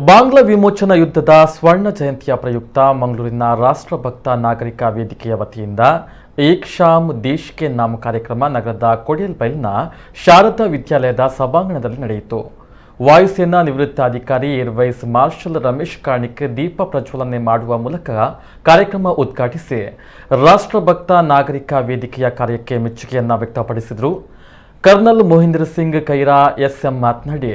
ಬಾಂಗ್ಲಾ ವಿಮೋಚನಾ ಯುದ್ಧದ ಸ್ವರ್ಣ ಜಯಂತಿಯ ಪ್ರಯುಕ್ತ ಮಂಗಳೂರಿನ ರಾಷ್ಟ್ರಭಕ್ತ ನಾಗರಿಕ ವೇದಿಕೆಯ ವತಿಯಿಂದ ಏಕ್ ಶಾಮ್ ದೇಶ್ ಕೆ ನಾಮ್ ಕಾರ್ಯಕ್ರಮ ನಗರದ ಕೊಡಿಯಲ್ಬೈಲ್ನ ಶಾರದಾ ವಿದ್ಯಾಲಯದ ಸಭಾಂಗಣದಲ್ಲಿ ನಡೆಯಿತು. ವಾಯುಸೇನಾ ನಿವೃತ್ತ ಅಧಿಕಾರಿ air vice marshal Ramesh Karnik ದೀಪ ಪ್ರಜ್ವಲನೆ ಮಾಡುವ ಮೂಲಕ ಕಾರ್ಯಕ್ರಮ ಉದ್ಘಾಟಿಸಿ ರಾಷ್ಟ್ರಭಕ್ತ ನಾಗರಿಕ ವೇದಿಕೆಯ ಕಾರ್ಯಕ್ಕೆ ಮೆಚ್ಚುಗೆಯನ್ನು ವ್ಯಕ್ತಪಡಿಸಿದರು. ಕರ್ನಲ್ ಮೊಹಿಂದರ್ ಸಿಂಗ್ ಕೈರಾ ಎಸ್ಎಂ ಮಾತನಾಡಿ,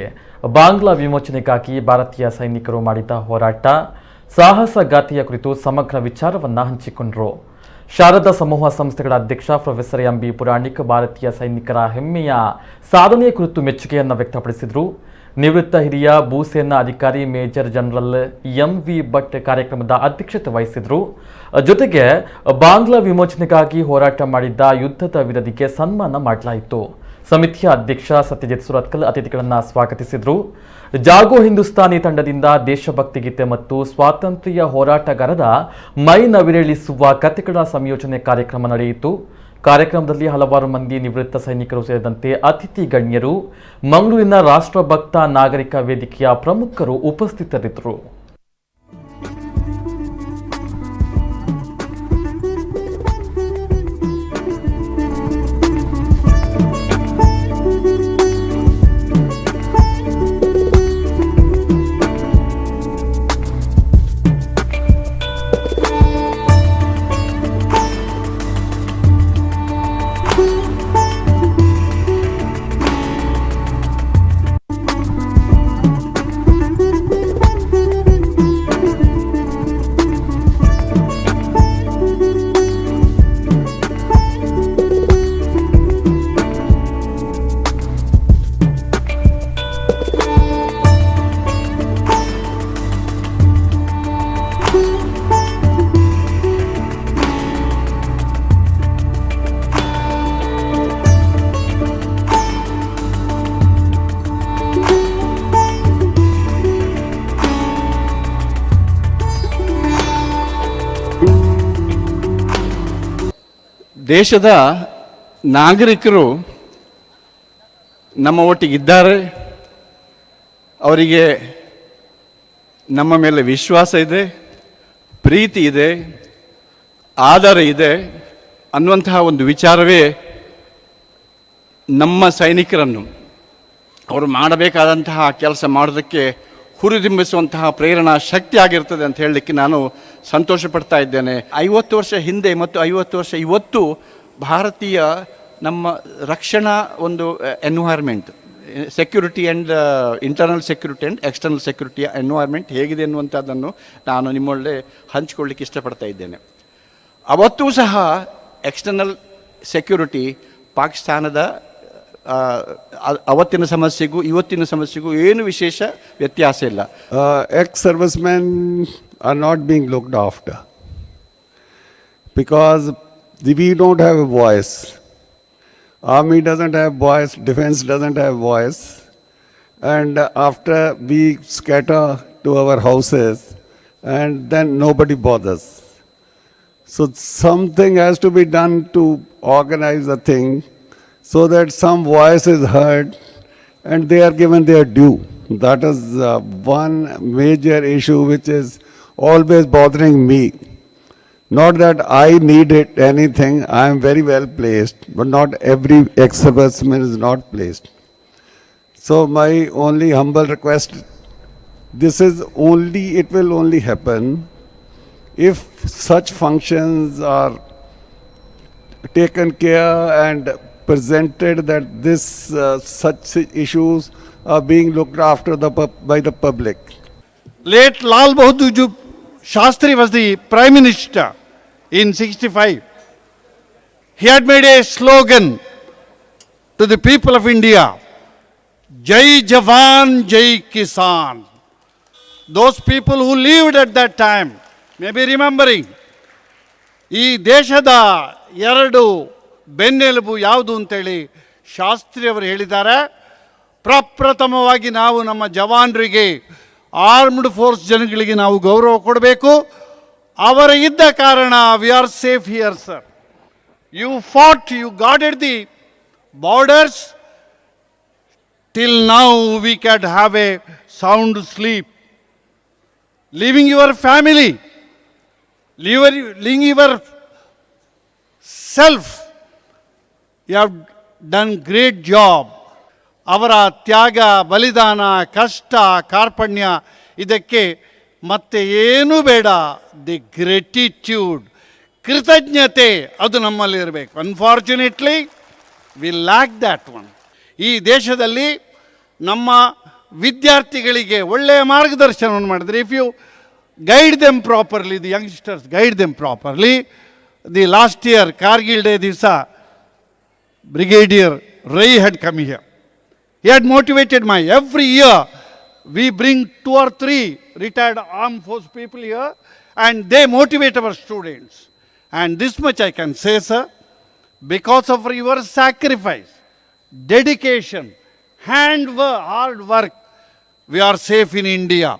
ಬಾಂಗ್ಲಾ ವಿಮೋಚನೆಗಾಗಿ ಭಾರತೀಯ ಸೈನಿಕರು ಮಾಡಿದ ಹೋರಾಟ ಸಾಹಸಗಾಥೆಯ ಕುರಿತು ಸಮಗ್ರ ವಿಚಾರವನ್ನು ಹಂಚಿಕೊಂಡರು. ಶಾರದಾ ಸಮೂಹ ಸಂಸ್ಥೆಗಳ ಅಧ್ಯಕ್ಷ ಪ್ರೊಫೆಸರ್ ಎಂಬಿ ಪುರಾಣಿಕ್ ಭಾರತೀಯ ಸೈನಿಕರ ಹೆಮ್ಮೆಯ ಸಾಧನೆಯ ಕುರಿತು ಮೆಚ್ಚುಗೆಯನ್ನು ವ್ಯಕ್ತಪಡಿಸಿದರು. ನಿವೃತ್ತ ಹಿರಿಯ ಭೂಸೇನಾ ಅಧಿಕಾರಿ ಮೇಜರ್ ಜನರಲ್ ಎಂವಿ ಭಟ್ ಕಾರ್ಯಕ್ರಮದ ಅಧ್ಯಕ್ಷತೆ ವಹಿಸಿದರು. ಜೊತೆಗೆ ಬಾಂಗ್ಲಾ ವಿಮೋಚನೆಗಾಗಿ ಹೋರಾಟ ಮಾಡಿದ್ದ ಯುದ್ಧದ ವೀರರಿಗೆ ಸನ್ಮಾನ ಮಾಡಲಾಯಿತು. ಸಮಿತಿಯ ಅಧ್ಯಕ್ಷ ಸತ್ಯಜಿತ್ ಸುರತ್ಕಲ್ ಅತಿಥಿಗಳನ್ನು ಸ್ವಾಗತಿಸಿದರು. ಜಾಗೋ ಹಿಂದೂಸ್ತಾನಿ ತಂಡದಿಂದ ದೇಶಭಕ್ತಿ ಗೀತೆ ಮತ್ತು ಸ್ವಾತಂತ್ರ್ಯ ಹೋರಾಟಗಾರರ ಮೈ ನವಿರೇಳಿಸುವ ಕಥೆಗಳ ಸಂಯೋಜನೆ ಕಾರ್ಯಕ್ರಮ ನಡೆಯಿತು. ಕಾರ್ಯಕ್ರಮದಲ್ಲಿ ಹಲವಾರು ಮಂದಿ ನಿವೃತ್ತ ಸೈನಿಕರು ಸೇರಿದಂತೆ ಅತಿಥಿ ಗಣ್ಯರು, ಮಂಗಳೂರಿನ ರಾಷ್ಟ್ರಭಕ್ತ ನಾಗರಿಕ ವೇದಿಕೆಯ ಪ್ರಮುಖರು ಉಪಸ್ಥಿತರಿದ್ದರು. ದೇಶದ ನಾಗರಿಕರು ನಮ್ಮ ಒಟ್ಟಿಗಿದ್ದಾರೆ. ಅವರಿಗೆ ನಮ್ಮ ಮೇಲೆ ವಿಶ್ವಾಸ ಇದೆ, ಪ್ರೀತಿ ಇದೆ, ಆಧಾರ ಇದೆ ಅನ್ನುವಂತಹ ಒಂದು ವಿಚಾರವೇ ನಮ್ಮ ಸೈನಿಕರನ್ನು ಅವರು ಮಾಡಬೇಕಾದಂತಹ ಕೆಲಸ ಮಾಡೋದಕ್ಕೆ ಹುರಿದುಂಬಿಸುವಂತಹ ಪ್ರೇರಣಾ ಶಕ್ತಿ ಆಗಿರ್ತದೆ ಅಂತ ಹೇಳಲಿಕ್ಕೆ ನಾನು ಸಂತೋಷ ಪಡ್ತಾ ಇದ್ದೇನೆ. 50 ವರ್ಷ ಹಿಂದೆ ಮತ್ತು 50 ವರ್ಷ ಇವತ್ತು ಭಾರತೀಯ ನಮ್ಮ ರಕ್ಷಣಾ ಒಂದು environment, security and internal security and external ಸೆಕ್ಯೂರಿಟಿಯ ಎನ್ವೈರ್ಮೆಂಟ್ ಹೇಗಿದೆ ಅನ್ನುವಂಥದ್ದನ್ನು ನಾನು ನಿಮ್ಮೊಳ್ಳೆ ಹಂಚಿಕೊಳ್ಳಿಕ್ಕೆ ಇಷ್ಟಪಡ್ತಾ ಇದ್ದೇನೆ. ಅವತ್ತೂ ಸಹ ಎಕ್ಸ್ಟರ್ನಲ್ ಸೆಕ್ಯೂರಿಟಿ ಪಾಕಿಸ್ತಾನದ ಅವತ್ತಿನ ಸಮಸ್ಯೆಗೂ ಇವತ್ತಿನ ಸಮಸ್ಯೆಗೂ ಏನು ವಿಶೇಷ ವ್ಯತ್ಯಾಸ ಇಲ್ಲ. Ex servicemen are not being looked after because we don't have a voice. Army doesn't have voice, defense doesn't have voice, and after we scatter to our houses and then nobody bothers. So something has to be done to organize the thing so that some voice is heard and they are given their due. That is one major issue which is always bothering me. Not that I need it anything, I am very well placed, but not every ex-serviceman is not placed. So my only humble request, it will only happen if such functions are taken care and presented, that such issues are being looked after by the public. Late Lal Bahadur Shastri was the Prime Minister in 65. He had made a slogan to the people of India, Jai Jawan, Jai Kisan. Those people who lived at that time may be remembering. ಈ ದೇಶದ ಎರಡು ಬೆನ್ನೆಲುಬು ಯಾವುದು ಅಂತೇಳಿ ಶಾಸ್ತ್ರಿ ಅವರು ಹೇಳಿದ್ದಾರೆ. ಪ್ರಪ್ರಥಮವಾಗಿ ನಾವು ನಮ್ಮ ಜವಾನರಿಗೆ, ಆರ್ಮ್ಡ್ ಫೋರ್ಸ್ ಜನಗಳಿಗೆ ನಾವು ಗೌರವ ಕೊಡಬೇಕು. ಅವರ ಇದ್ದ ಕಾರಣ we are safe here sir. You fought, you guarded the borders. Till now we can have a sound sleep. leaving your family, leaving your self. You have done great job. ಅವರ ತ್ಯಾಗ, ಬಲಿದಾನ, ಕಷ್ಟ, ಕಾರ್ಪಣ್ಯ ಇದಕ್ಕೆ ಮತ್ತೆ ಏನೂ ಬೇಡ. ದಿ ಗ್ರೆಟಿಟ್ಯೂಡ್, ಕೃತಜ್ಞತೆ, ಅದು ನಮ್ಮಲ್ಲಿ ಇರಬೇಕು. Unfortunately we lack that one. ಈ ದೇಶದಲ್ಲಿ ನಮ್ಮ ವಿದ್ಯಾರ್ಥಿಗಳಿಗೆ ಒಳ್ಳೆಯ ಮಾರ್ಗದರ್ಶನವನ್ನು ಮಾಡಿದರೆ, if you guide them properly, the youngsters guide them properly. The last year Kargil day ದಿವಸ brigadier Rai had come here. He had motivated every year we bring 2 or 3 retired armed force people here and they motivate our students. And this much I can say, sir, because of your sacrifice, dedication, hard work, we are safe in India.